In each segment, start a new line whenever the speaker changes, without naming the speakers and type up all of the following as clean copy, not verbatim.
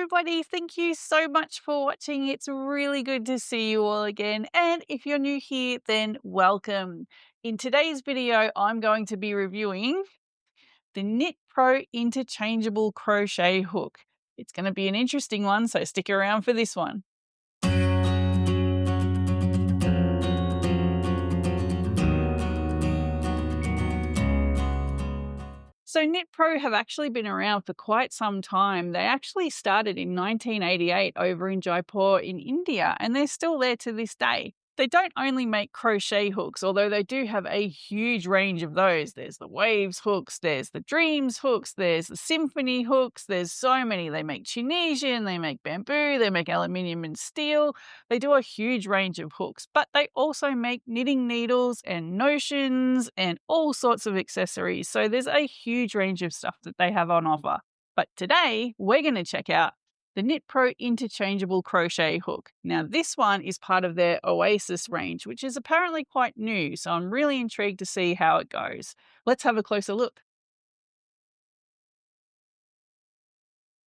everybody. Thank you so much for watching. It's really good to see you all again. And if you're new here, then welcome. In today's video, I'm going to be reviewing the KnitPro Interchangeable Crochet Hook. It's going to be an interesting one, so stick around for this one. So KnitPro have actually been around for quite some time. They actually started in 1988 over in Jaipur in India, and they're still there to this day. They don't only make crochet hooks, although they do have a huge range of those. There's the Waves hooks, there's the Dreams hooks, there's the Symphony hooks, there's so many. They make Tunisian, they make bamboo, they make aluminium and steel. They do a huge range of hooks, but they also make knitting needles and notions and all sorts of accessories. So there's a huge range of stuff that they have on offer. But today we're going to check out the KnitPro Interchangeable Crochet Hook. Now this one is part of their Oasis range, which is apparently quite new. So I'm really intrigued to see how it goes. Let's have a closer look.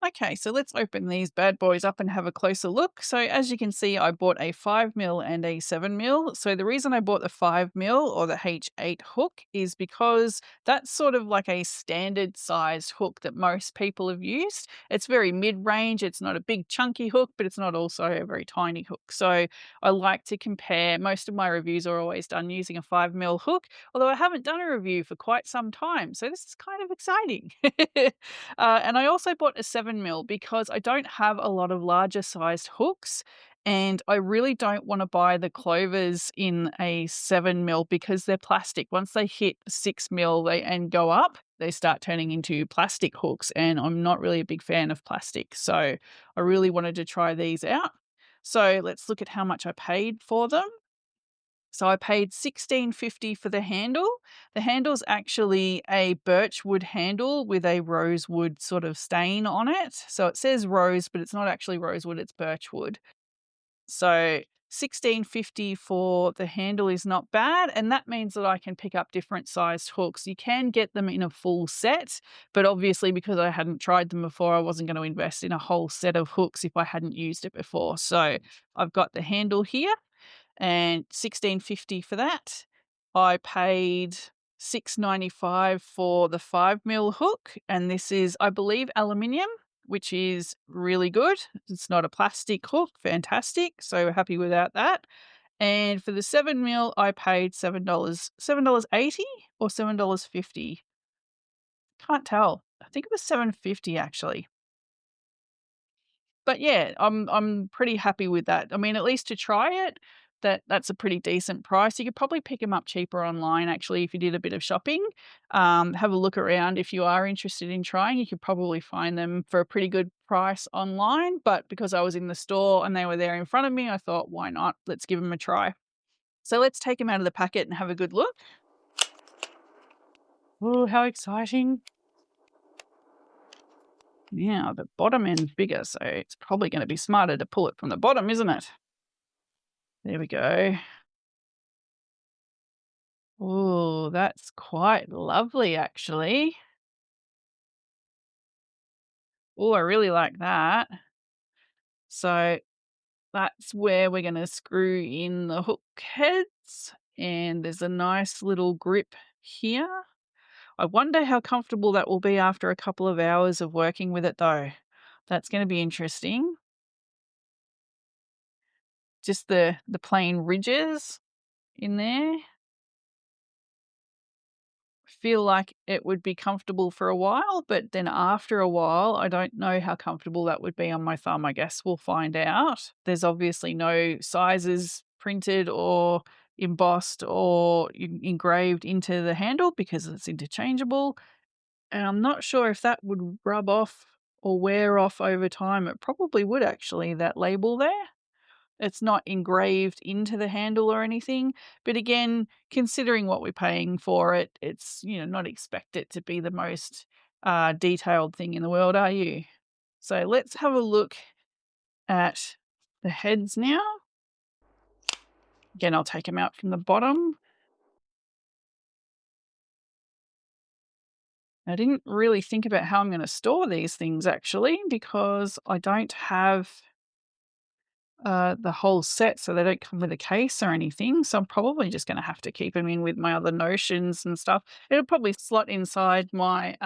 Okay, so let's open these bad boys up and have a closer look. So as you can see, I bought a 5mm and a 7mm. So the reason I bought the 5mm or the H8 hook is because that's sort of like a standard sized hook that most people have used. It's very mid-range. It's not a big chunky hook, but it's not also a very tiny hook. So I like to compare. Most of my reviews are always done using a 5mm hook, although I haven't done a review for quite some time. So this is kind of exciting. And I also bought a 7mm because I don't have a lot of larger sized hooks, and I really don't want to buy the clovers in a 7mm because they're plastic. Once they hit 6mm and go up, they start turning into plastic hooks, and I'm not really a big fan of plastic. So I really wanted to try these out. So let's look at how much I paid for them. So I paid $16.50 for the handle. The handle's actually a birchwood handle with a rosewood sort of stain on it. So it says rose, but it's not actually rosewood, it's birchwood. So $16.50 for the handle is not bad, and that means that I can pick up different sized hooks. You can get them in a full set, but obviously because I hadn't tried them before, I wasn't going to invest in a whole set of hooks if I hadn't used it before. So I've got the handle here and $16.50 for that. I paid $6.95 for the 5mm hook, and this is, I believe, aluminium, which is really good. It's not a plastic hook, fantastic. So happy without that. And for the 7mm, I paid $7.80 or $7.50. Can't tell. I think it was $7.50 actually. But yeah, I'm pretty happy with that. I mean, at least to try it, that's a pretty decent price. You could probably pick them up cheaper online, actually, if you did a bit of shopping. Have a look around. If you are interested in trying, you could probably find them for a pretty good price online. But because I was in the store and they were there in front of me, I thought, why not? Let's give them a try. So let's take them out of the packet and have a good look. Oh, how exciting. Now, the bottom end's bigger, so it's probably going to be smarter to pull it from the bottom, isn't it? There we go. Oh, that's quite lovely, actually. Oh, I really like that. So that's where we're going to screw in the hook heads, and there's a nice little grip here. I wonder how comfortable that will be after a couple of hours of working with it, though. That's going to be interesting. Just the plain ridges in there. Feel like it would be comfortable for a while, but then after a while, I don't know how comfortable that would be on my thumb. I guess we'll find out. There's obviously no sizes printed or embossed or engraved into the handle because it's interchangeable. And I'm not sure if that would rub off or wear off over time. It probably would actually, that label there. It's not engraved into the handle or anything. But again, considering what we're paying for it, it's, not expect it to be the most detailed thing in the world, are you? So let's have a look at the heads now. Again, I'll take them out from the bottom. I didn't really think about how I'm going to store these things actually because I don't have the whole set, so they don't come with a case or anything. So I'm probably just going to have to keep them in with my other notions and stuff. It'll probably slot inside my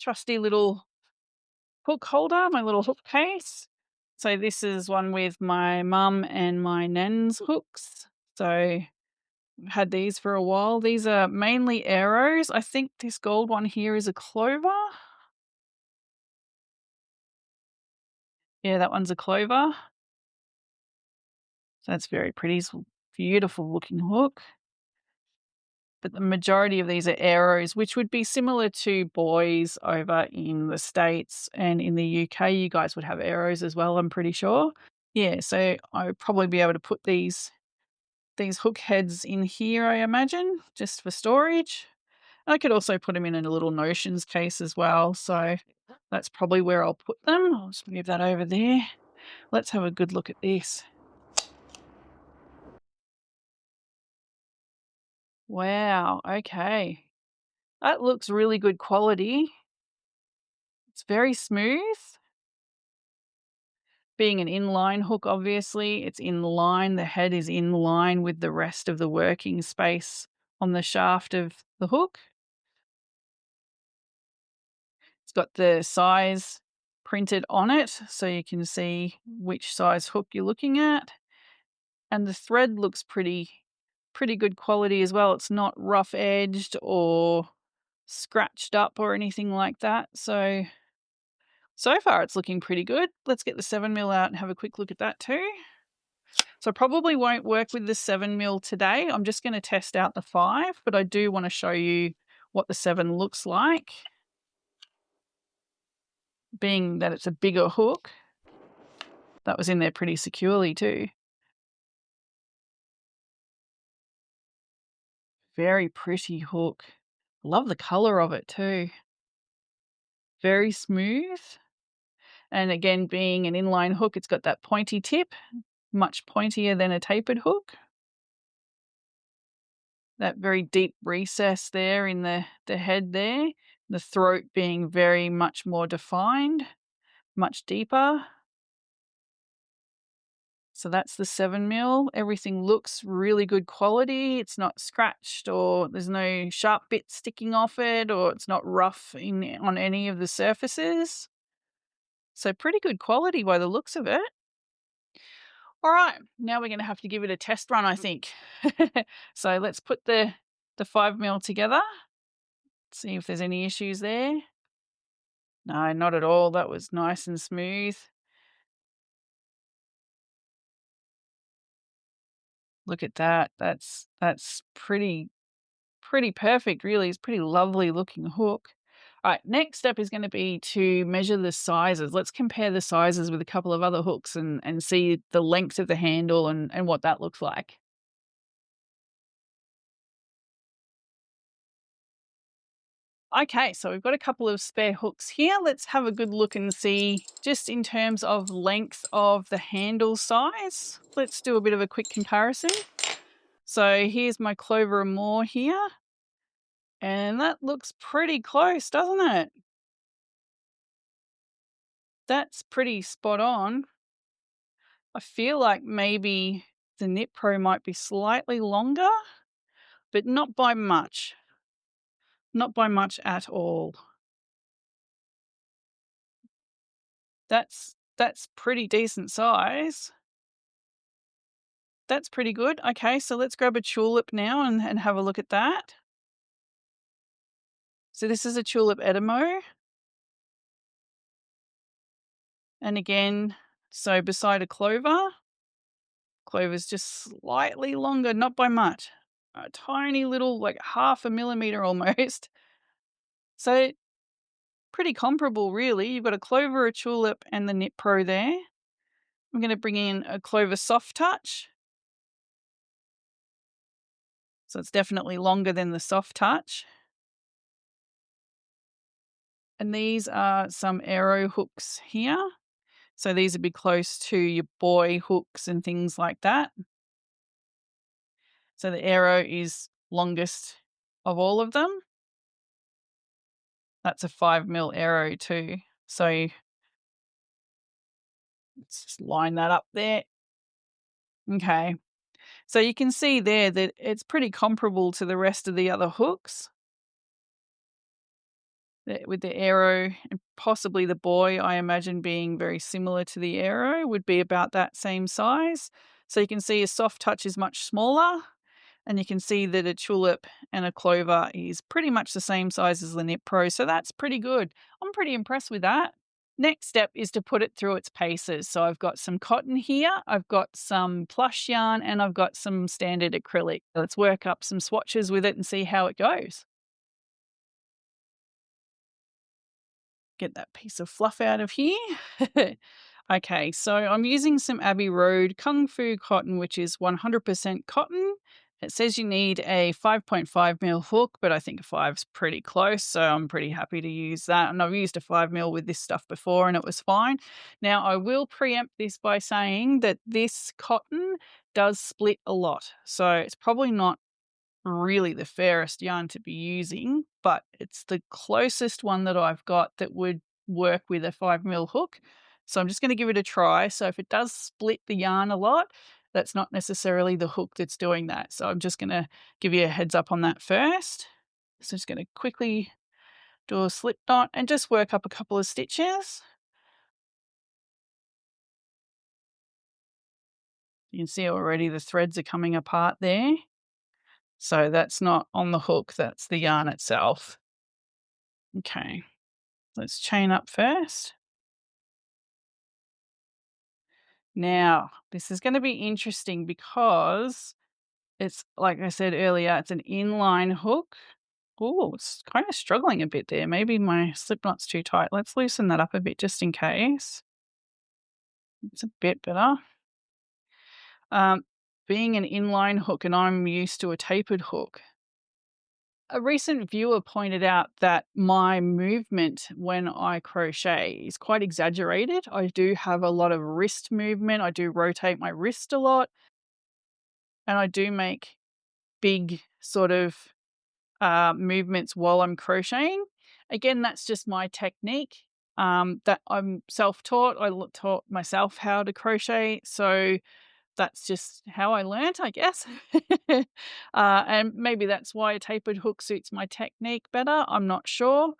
trusty little hook holder, my little hook case. So this is one with my mum and my nan's hooks. So I've had these for a while. These are mainly arrows. I think this gold one here is a clover. Yeah, that one's a clover. So that's very pretty. It's a beautiful looking hook. But the majority of these are arrows, which would be similar to boys over in the States and in the UK. You guys would have arrows as well, I'm pretty sure. Yeah, so I would probably be able to put these hook heads in here, I imagine, just for storage. I could also put them in a little notions case as well. So that's probably where I'll put them. I'll just move that over there. Let's have a good look at this. Wow, okay. That looks really good quality. It's very smooth. Being an inline hook, obviously, it's in line. The head is in line with the rest of the working space on the shaft of the hook. It's got the size printed on it so you can see which size hook you're looking at. And the thread looks pretty good quality as well. It's not rough edged or scratched up or anything like that. So far it's looking pretty good. Let's get the 7mm out and have a quick look at that too. So I probably won't work with the 7mm today. I'm just going to test out the 5, but I do want to show you what the 7 looks like. Being that it's a bigger hook, that was in there pretty securely too. Very pretty hook. Love the color of it too. Very smooth. And again, being an inline hook, it's got that pointy tip, much pointier than a tapered hook. That very deep recess there in the head there. The throat being very much more defined, much deeper. So that's the 7mm. Everything looks really good quality. It's not scratched or there's no sharp bits sticking off it or it's not rough on any of the surfaces. So pretty good quality by the looks of it. All right, now we're going to have to give it a test run, I think. So let's put the 5mm together. See if there's any issues there. No, not at all. That was nice and smooth. Look at that. That's pretty perfect, really. It's a pretty lovely looking hook. All right, next step is going to be to measure the sizes. Let's compare the sizes with a couple of other hooks and see the length of the handle and what that looks like. Okay, so we've got a couple of spare hooks here. Let's have a good look and see just in terms of length of the handle size. Let's do a bit of a quick comparison. So here's my Clover and More here. And that looks pretty close, doesn't it? That's pretty spot on. I feel like maybe the KnitPro might be slightly longer, but not by much. Not by much at all. That's pretty decent size. That's pretty good. Okay, so let's grab a tulip now and have a look at that. So this is a tulip Edamo. And again, so beside a clover, clover's just slightly longer, not by much. A tiny little, like half a millimeter almost. So pretty comparable, really. You've got a clover, a tulip, and the KnitPro there. I'm going to bring in a clover soft touch. So it's definitely longer than the soft touch. And these are some arrow hooks here. So these would be close to your boy hooks and things like that. So the arrow is longest of all of them. That's a 5 mil arrow too. So let's just line that up there. Okay. So you can see there that it's pretty comparable to the rest of the other hooks with the arrow and possibly the buoy, I imagine being very similar to the arrow, would be about that same size. So you can see a soft touch is much smaller, and you can see that a tulip and a clover is pretty much the same size as the KnitPro. So that's pretty good. I'm pretty impressed with that. Next step is to put it through its paces. So I've got some cotton here, I've got some plush yarn, and I've got some standard acrylic. Let's work up some swatches with it and see how it goes. Get that piece of fluff out of here. Okay, so I'm using some Abbey Road Kung Fu cotton, which is 100% cotton. It says you need a 5.5 mil hook, but I think a 5's pretty close, so I'm pretty happy to use that. And I've used a 5 mil with this stuff before and it was fine. Now, I will preempt this by saying that this cotton does split a lot. So it's probably not really the fairest yarn to be using, but it's the closest one that I've got that would work with a 5 mil hook. So I'm just going to give it a try. So if it does split the yarn a lot, that's not necessarily the hook that's doing that. So I'm just going to give you a heads up on that first. So just going to quickly do a slip knot and just work up a couple of stitches. You can see already the threads are coming apart there. So that's not on the hook, that's the yarn itself. Okay. Let's chain up first. Now, this is going to be interesting because it's, like I said earlier, it's an inline hook. Oh, it's kind of struggling a bit there. Maybe my slip knot's too tight. Let's loosen that up a bit just in case. It's a bit better. Um, Being an inline hook and I'm used to a tapered hook, a recent viewer pointed out that my movement when I crochet is quite exaggerated. I do have a lot of wrist movement. I do rotate my wrist a lot, and I do make big sort of movements while I'm crocheting. Again, that's just my technique. That I'm self-taught. Taught myself how to crochet, so that's just how I learnt, I guess. And maybe that's why a tapered hook suits my technique better. I'm not sure,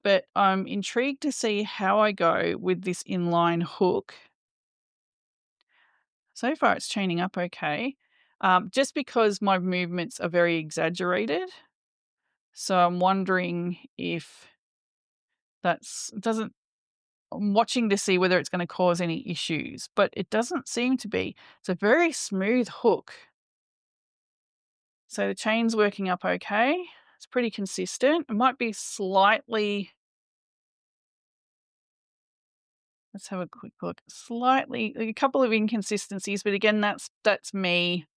but I'm intrigued to see how I go with this inline hook. So far, it's chaining up okay, just because my movements are very exaggerated. So I'm wondering if that's doesn't. I'm watching to see whether it's going to cause any issues, but it doesn't seem to be. It's a very smooth hook. So the chain's working up okay. It's pretty consistent. It might be slightly, let's have a quick look. Slightly, a couple of inconsistencies, but again, that's me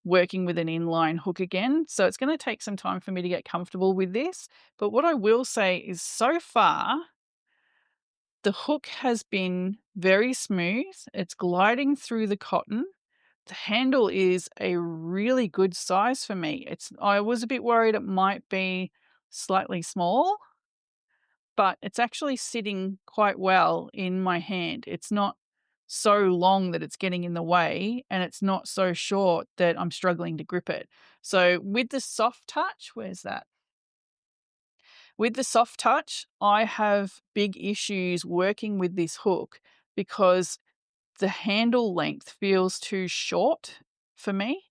working with an inline hook again. So it's going to take some time for me to get comfortable with this. But what I will say is so far, the hook has been very smooth. It's gliding through the cotton. The handle is a really good size for me. I was a bit worried it might be slightly small, but it's actually sitting quite well in my hand. It's not so long that it's getting in the way, and it's not so short that I'm struggling to grip it. So with the soft touch, where's that? With the soft touch, I have big issues working with this hook because the handle length feels too short for me.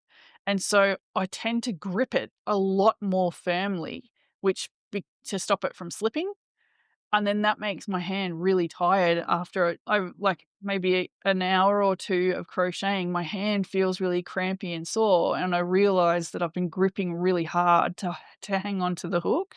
And so I tend to grip it a lot more firmly, to stop it from slipping. And then that makes my hand really tired after I like maybe an hour or two of crocheting. My hand feels really crampy and sore, and I realize that I've been gripping really hard to hang on to the hook.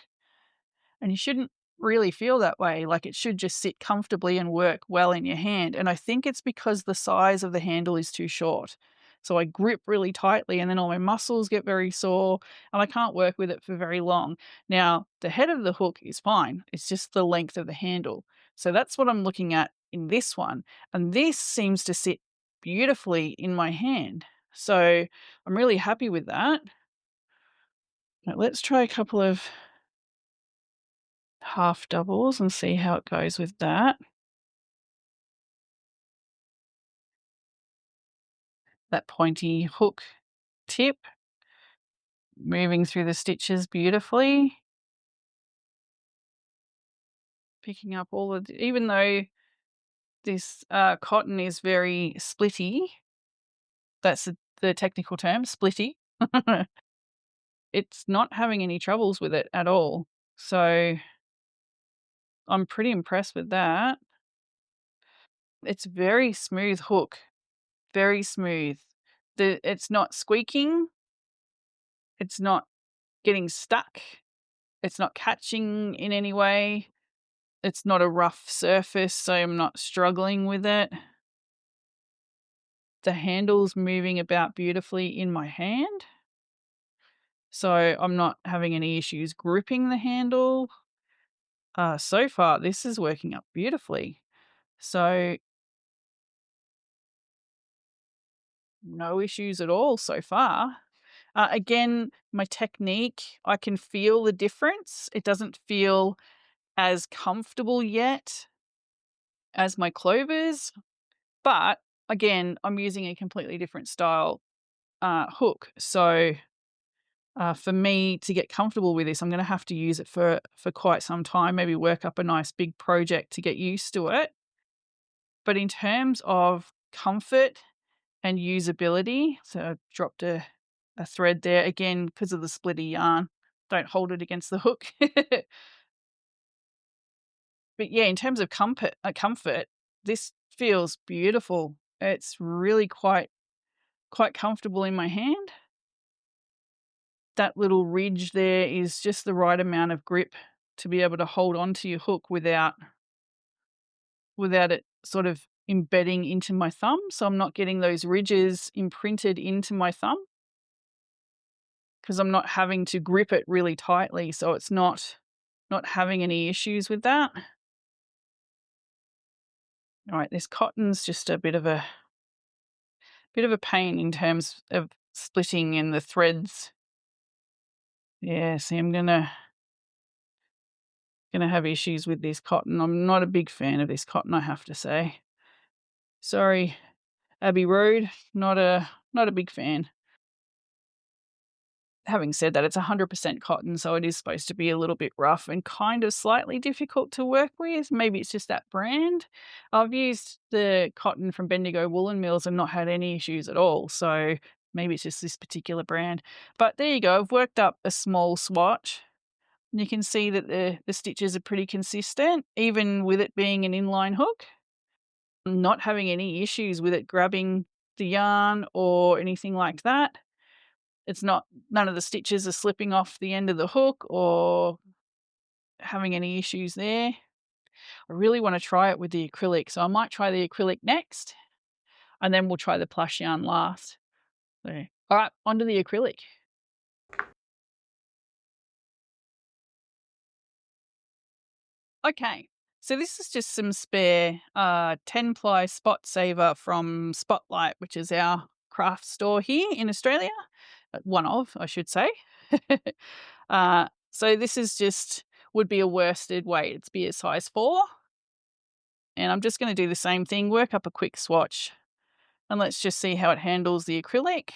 And you shouldn't really feel that way. Like, it should just sit comfortably and work well in your hand. And I think it's because the size of the handle is too short. So I grip really tightly and then all my muscles get very sore and I can't work with it for very long. Now, the head of the hook is fine. It's just the length of the handle. So that's what I'm looking at in this one. And this seems to sit beautifully in my hand. So I'm really happy with that. Now, let's try a couple of half doubles and see how it goes with that. That pointy hook tip moving through the stitches beautifully. Picking up all of even though this cotton is very splitty, that's the technical term, splitty. It's not having any troubles with it at all. So I'm pretty impressed with that. It's very smooth hook, very smooth. It's not squeaking, it's not getting stuck, it's not catching in any way. It's not a rough surface, so I'm not struggling with it. The handle's moving about beautifully in my hand, so I'm not having any issues gripping the handle. So far, this is working up beautifully. So no issues at all so far. Again, my technique, I can feel the difference. It doesn't feel as comfortable yet as my clovers, but again, I'm using a completely different style hook. So for me to get comfortable with this, I'm going to have to use it for quite some time, maybe work up a nice big project to get used to it. But in terms of comfort and usability, so I've dropped a thread there again because of the splitty yarn. Don't hold it against the hook. But yeah, in terms of comfort, this feels beautiful. It's really quite comfortable in my hand. That little ridge there is just the right amount of grip to be able to hold onto your hook without it sort of embedding into my thumb. So I'm not getting those ridges imprinted into my thumb because I'm not having to grip it really tightly. So it's not having any issues with that. All right, this cotton's just a bit of a pain in terms of splitting in the threads. Yeah, see, I'm gonna have issues with this cotton. I'm not a big fan of this cotton, I have to say. Sorry, Abbey Road, not a big fan. Having said that, it's 100% cotton, so it is supposed to be a little bit rough and kind of slightly difficult to work with. Maybe it's just that brand. I've used the cotton from Bendigo Woolen Mills and not had any issues at all, so maybe it's just this particular brand. But there you go, I've worked up a small swatch. You can see that the stitches are pretty consistent, even with it being an inline hook. I'm not having any issues with it grabbing the yarn or anything like that. It's not none of the stitches are slipping off the end of the hook or having any issues there. I really want to try it with the acrylic, so I might try the acrylic next, and then we'll try the plush yarn last. So, all right, onto the acrylic. Okay, so this is just some spare 10-ply spot saver from Spotlight, which is our craft store here in Australia. One of, I should say. So this is just would be a worsted weight. It's be a size 4. And I'm just going to do the same thing, work up a quick swatch, and let's just see how it handles the acrylic.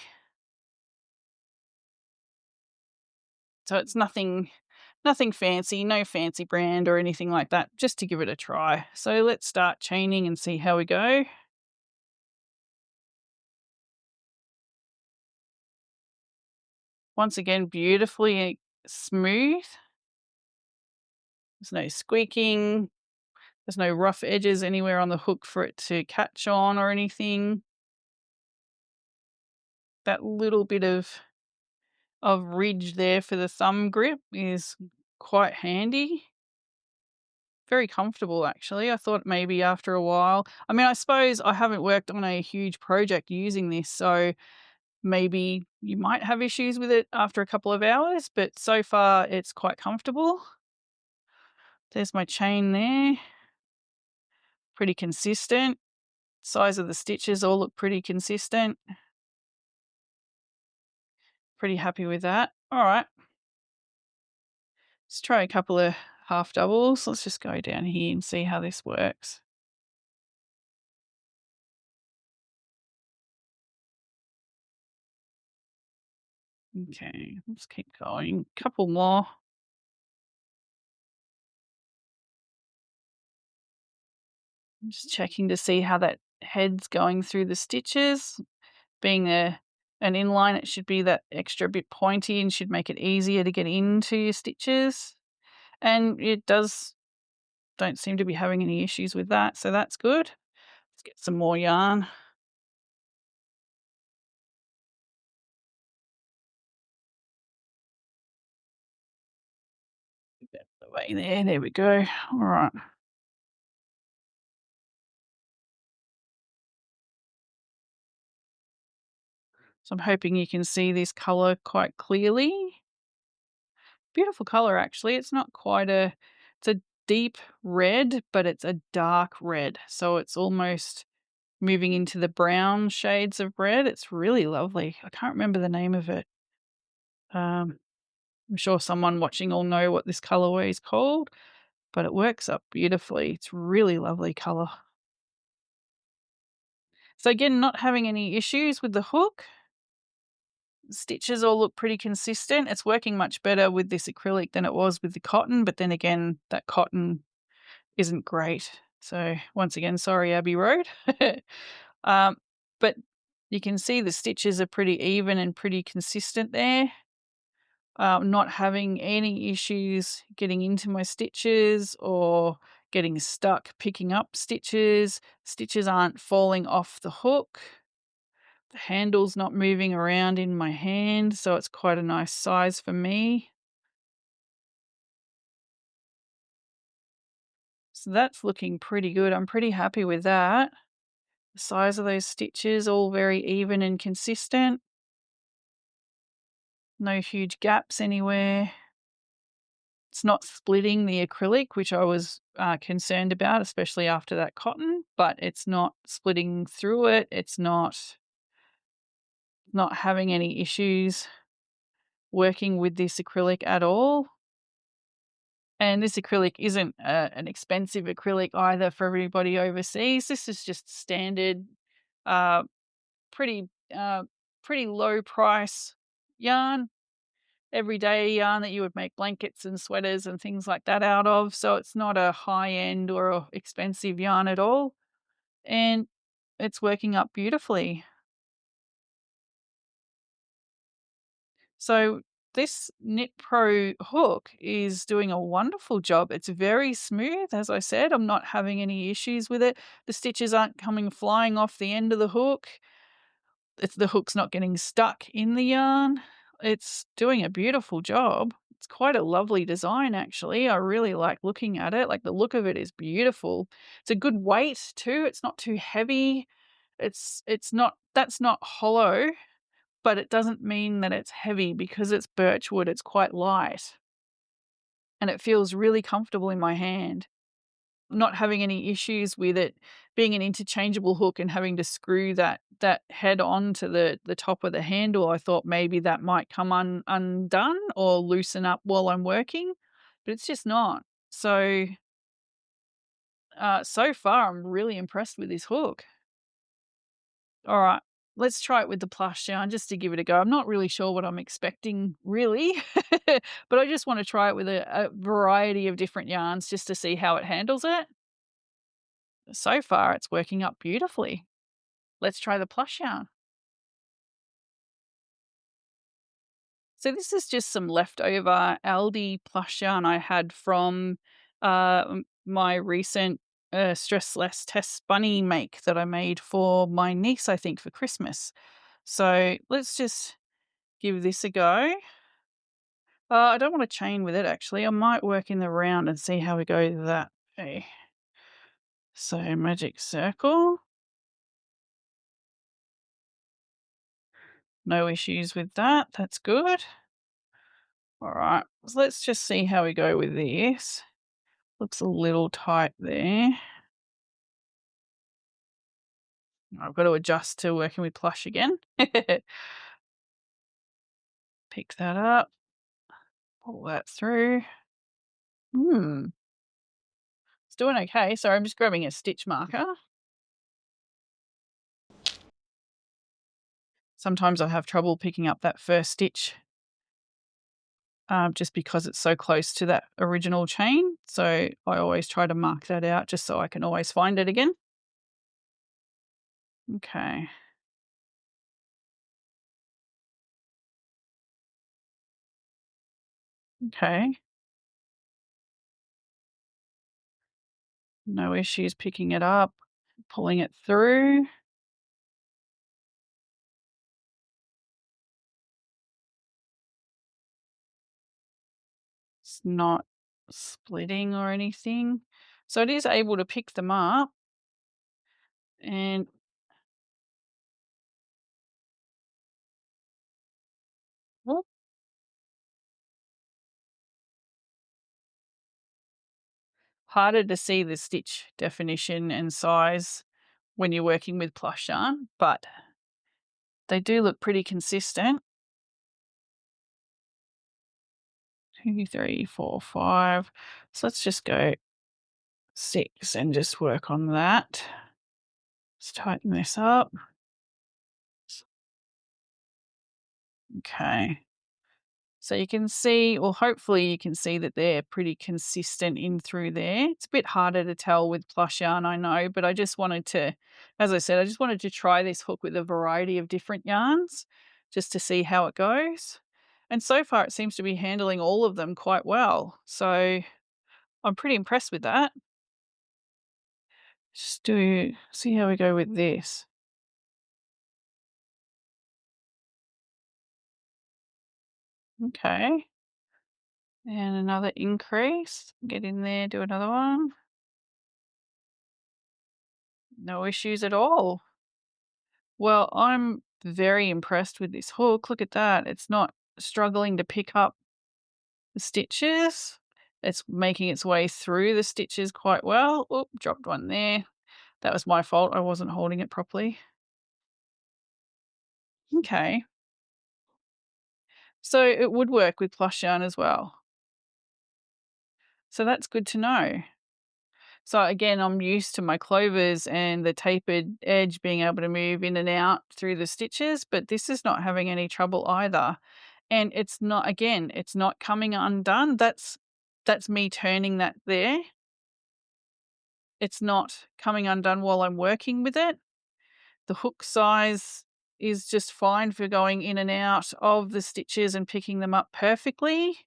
So it's nothing fancy, no fancy brand or anything like that, just to give it a try. So let's start chaining and see how we go. Once again, beautifully smooth. There's no squeaking. There's no rough edges anywhere on the hook for it to catch on or anything. That little bit of ridge there for the thumb grip is quite handy. Very comfortable, actually. I thought maybe after a while, I mean, I suppose I haven't worked on a huge project using this, so maybe you might have issues with it after a couple of hours, but so far it's quite comfortable. There's my chain there. Pretty consistent. Size of the stitches all look pretty consistent. Pretty happy with that. All right. Let's try a couple of half doubles. Let's just go down here and see how this works. Okay, let's keep going. Couple more. I'm just checking to see how that head's going through the stitches. Being an inline, it should be that extra bit pointy and should make it easier to get into your stitches. And it does, don't seem to be having any issues with that, so that's good. Let's get some more yarn. Get the way there we go. All right. So I'm hoping you can see this color quite clearly. Beautiful color, actually. It's not quite it's a deep red, but it's a dark red. So it's almost moving into the brown shades of red. It's really lovely. I can't remember the name of it. Um, I'm sure someone watching will know what this colorway is called, but it works up beautifully. It's really lovely color. So again, not having any issues with the hook. Stitches all look pretty consistent. It's working much better with this acrylic than it was with the cotton, but then again, that cotton isn't great. So once again, sorry, Abbey Road. um, but you can see the stitches are pretty even and pretty consistent there. Not having any issues getting into my stitches or getting stuck picking up stitches. Stitches aren't falling off the hook. The handle's not moving around in my hand, so it's quite a nice size for me. So that's looking pretty good. I'm pretty happy with that. The size of those stitches all very even and consistent. No huge gaps anywhere. It's not splitting the acrylic, which I was concerned about, especially after that cotton, but it's not splitting through it. It's not having any issues working with this acrylic at all. And this acrylic isn't an expensive acrylic either for everybody overseas. This is just standard, uh, pretty uh, pretty low price yarn, everyday yarn that you would make blankets and sweaters and things like that out of. So it's not a high end or a expensive yarn at all, and it's working up beautifully. So this KnitPro hook is doing a wonderful job. It's very smooth, as I said. I'm not having any issues with it. The stitches aren't coming flying off the end of the hook. The hook's not getting stuck in the yarn. It's doing a beautiful job. It's quite a lovely design, actually. I really like looking at it. Like, the look of it is beautiful. It's a good weight too. It's not too heavy. It's not, that's not hollow, but it doesn't mean that it's heavy because it's birchwood. It's quite light and it feels really comfortable in my hand. Not having any issues with it being an interchangeable hook and having to screw that head on to the top of the handle. I thought maybe that might come undone or loosen up while I'm working, but it's just not. So, so far, I'm really impressed with this hook. All right, let's try it with the plush yarn just to give it a go. I'm not really sure what I'm expecting, really, but I just want to try it with a variety of different yarns just to see how it handles it. So far, it's working up beautifully. Let's try the plush yarn. So this is just some leftover Aldi plush yarn I had from my recent Stress Less Test Bunny make that I made for my niece, I think, for Christmas. So let's just give this a go. I don't want to chain with it, actually. I might work in the round and see how we go that way. So magic circle. No issues with that. That's good. All right, so let's just see how we go with this. Looks a little tight there. I've got to adjust to working with plush again. Pick that up, pull that through. Hmm, it's doing okay. Sorry, I'm just grabbing a stitch marker. Sometimes I have trouble picking up that first stitch, just because it's so close to that original chain. So I always try to mark that out just so I can always find it again. Okay. Okay. No issues picking it up, pulling it through. It's not splitting or anything. So it is able to pick them up and oh, harder to see the stitch definition and size when you're working with plush yarn, but they do look pretty consistent. 2, 3, 4, 5. So let's just go 6 and just work on that. Let's tighten this up. Okay. So you can see, or hopefully you can see that they're pretty consistent in through there. It's a bit harder to tell with plush yarn, I know, but I just wanted to, as I said, I just wanted to try this hook with a variety of different yarns just to see how it goes. And so far it seems to be handling all of them quite well. So I'm pretty impressed with that. Just do see how we go with this. Okay. And another increase. Get in there, do another one. No issues at all. Well, I'm very impressed with this hook. Look at that. It's not struggling to pick up the stitches. It's making its way through the stitches quite well. Oh, dropped one there. That was my fault. I wasn't holding it properly. Okay. So it would work with plush yarn as well. So that's good to know. So again, I'm used to my clovers and the tapered edge being able to move in and out through the stitches, but this is not having any trouble either. And it's not, again, it's not coming undone. That's me turning that there. It's not coming undone while I'm working with it. The hook size is just fine for going in and out of the stitches and picking them up perfectly.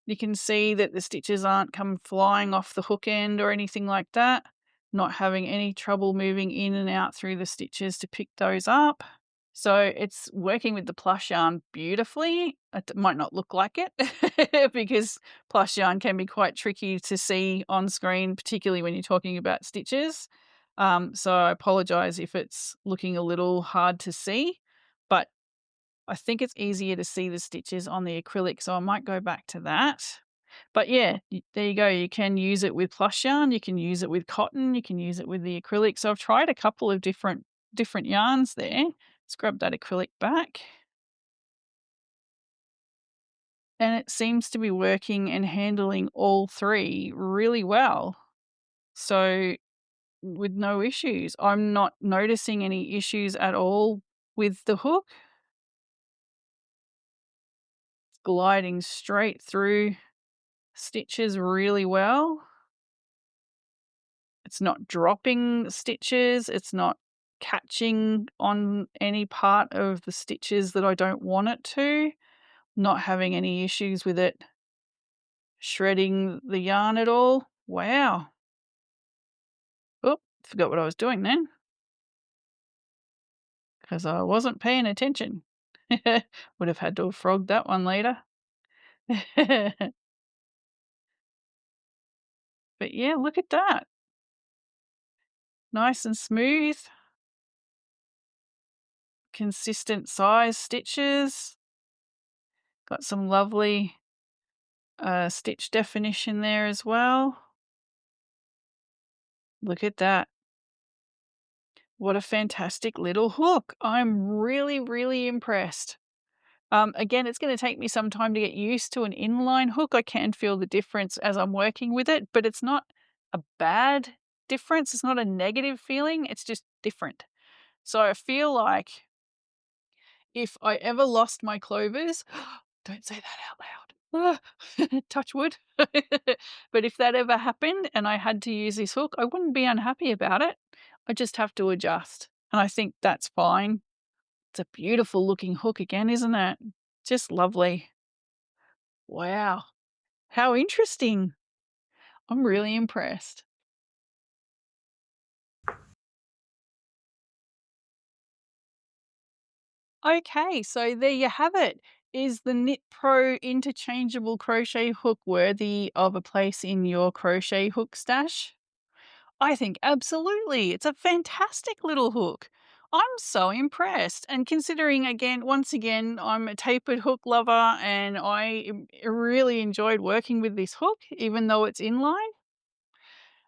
You can see that the stitches aren't come flying off the hook end or anything like that. Not having any trouble moving in and out through the stitches to pick those up. So it's working with the plush yarn beautifully. It might not look like it because plush yarn can be quite tricky to see on screen, particularly when you're talking about stitches. So I apologize if it's looking a little hard to see, but I think it's easier to see the stitches on the acrylic, so I might go back to that. But yeah, there you go. You can use it with plush yarn, you can use it with cotton, you can use it with the acrylic. So I've tried a couple of different yarns there. Let's grab that acrylic back. And it seems to be working and handling all three really well. So with no issues. I'm not noticing any issues at all with the hook. It's gliding straight through stitches really well. It's not dropping stitches, it's not catching on any part of the stitches that I don't want it to, not having any issues with it shredding the yarn at all. Wow. Oop, forgot what I was doing then because I wasn't paying attention. Would have had to have frogged that one later. But yeah, look at that. Nice and smooth, consistent size stitches. Got some lovely stitch definition there as well. Look at that. What a fantastic little hook. I'm really, really impressed. Again, it's going to take me some time to get used to an inline hook. I can feel the difference as I'm working with it, but it's not a bad difference. It's not a negative feeling. It's just different. So I feel like if I ever lost my clovers, don't say that out loud. Touch wood. But if that ever happened and I had to use this hook, I wouldn't be unhappy about it. I just have to adjust. And I think that's fine. It's a beautiful looking hook again, isn't it? Just lovely. Wow. How interesting. I'm really impressed. Okay, so there you have it. Is the KnitPro Interchangeable Crochet Hook worthy of a place in your crochet hook stash? I think absolutely. It's a fantastic little hook. I'm so impressed. And considering again, once again, I'm a tapered hook lover and really enjoyed working with this hook, even though it's inline.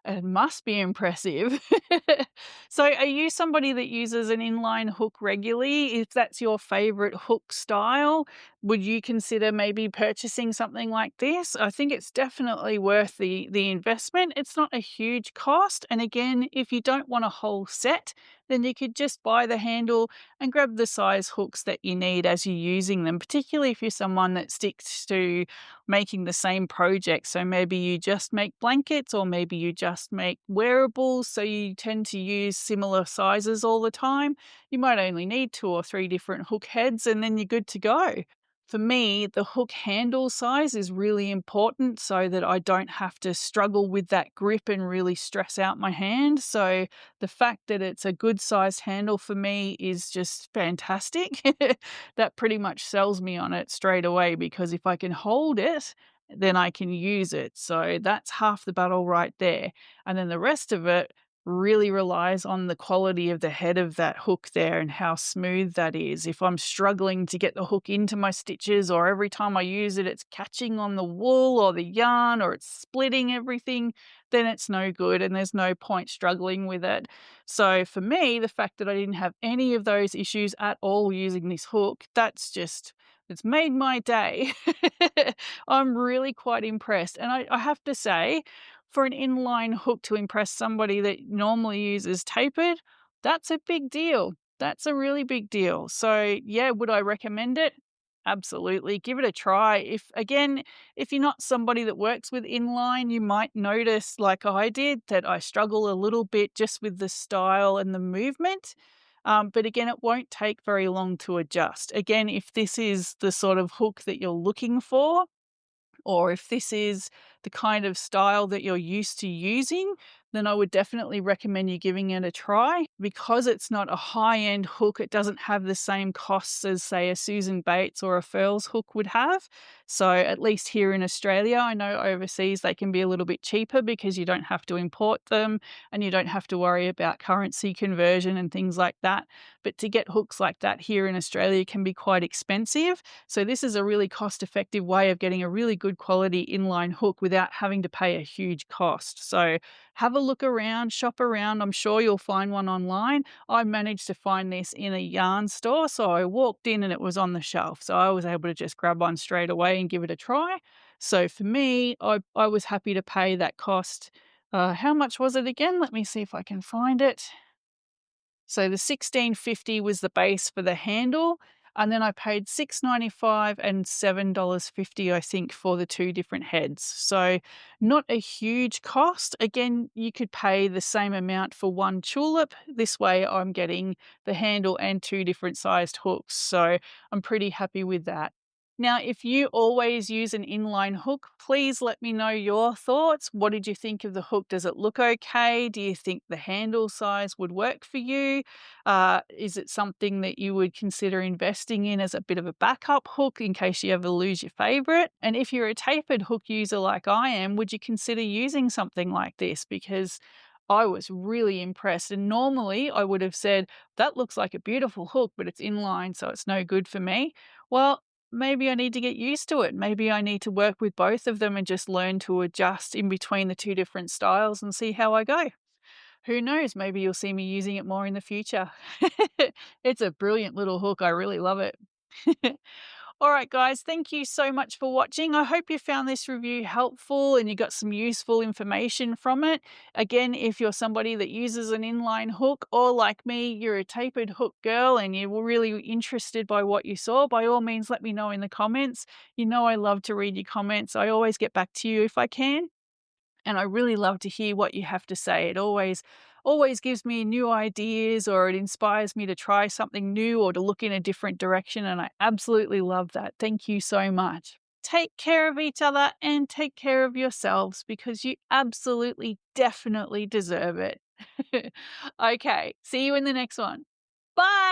It must be impressive. So, are you somebody that uses an inline hook regularly? If that's your favorite hook style, would you consider maybe purchasing something like this? I think it's definitely worth the investment. It's not a huge cost, and again, if you don't want a whole set, then you could just buy the handle and grab the size hooks that you need as you're using them, particularly if you're someone that sticks to making the same project. So maybe you just make blankets or maybe you just make wearables. So you tend to use similar sizes all the time. You might only need two or three different hook heads and then you're good to go. For me, the hook handle size is really important so that I don't have to struggle with that grip and really stress out my hand. So the fact that it's a good sized handle for me is just fantastic. That pretty much sells me on it straight away because if I can hold it, then I can use it. So that's half the battle right there. And then the rest of it really relies on the quality of the head of that hook there and how smooth that is. If I'm struggling to get the hook into my stitches or every time I use it, it's catching on the wool or the yarn or it's splitting everything, then it's no good and there's no point struggling with it. So for me, the fact that I didn't have any of those issues at all using this hook, it's made my day. I'm really quite impressed. And I have to say, for an inline hook to impress somebody that normally uses tapered, that's a big deal. That's a really big deal. So, yeah, would I recommend it? Absolutely. Give it a try. If you're not somebody that works with inline, you might notice, like I did, that I struggle a little bit just with the style and the movement. But again, it won't take very long to adjust. Again, if this is the sort of hook that you're looking for, or if this is the kind of style that you're used to using, then I would definitely recommend you giving it a try. Because it's not a high-end hook, it doesn't have the same costs as, say, a Susan Bates or a Furls hook would have. So at least here in Australia, I know overseas they can be a little bit cheaper because you don't have to import them and you don't have to worry about currency conversion and things like that. But to get hooks like that here in Australia can be quite expensive. So this is a really cost-effective way of getting a really good quality inline hook without having to pay a huge cost. So have a look around, shop around. I'm sure you'll find one online. I managed to find this in a yarn store, so I walked in and it was on the shelf. So I was able to just grab one straight away and give it a try. So for me, I was happy to pay that cost. How much was it again? Let me see if I can find it. So the 16.50 was the base for the handle, and then I paid $6.95 and $7.50, I think, for the two different heads. So not a huge cost. Again, you could pay the same amount for one tulip. This way I'm getting the handle and two different sized hooks. So I'm pretty happy with that. Now, if you always use an inline hook, please let me know your thoughts. What did you think of the hook? Does it look okay? Do you think the handle size would work for you? Is it something that you would consider investing in as a bit of a backup hook in case you ever lose your favorite? And if you're a tapered hook user like I am, would you consider using something like this? Because I was really impressed. And normally I would have said, that looks like a beautiful hook, but it's inline, so it's no good for me. Well, maybe I need to get used to it. Maybe I need to work with both of them and just learn to adjust in between the two different styles and see how I go. Who knows? Maybe you'll see me using it more in the future. It's a brilliant little hook. I really love it. All right, guys, thank you so much for watching. I hope you found this review helpful and you got some useful information from it. Again, if you're somebody that uses an inline hook, or like me, you're a tapered hook girl and you were really interested by what you saw, by all means, let me know in the comments. You know I love to read your comments. I always get back to you if I can. And I really love to hear what you have to say. It always gives me new ideas, or it inspires me to try something new or to look in a different direction, and I absolutely love that. Thank you so much. Take care of each other and take care of yourselves, because you absolutely definitely deserve it. Okay, see you in the next one. Bye.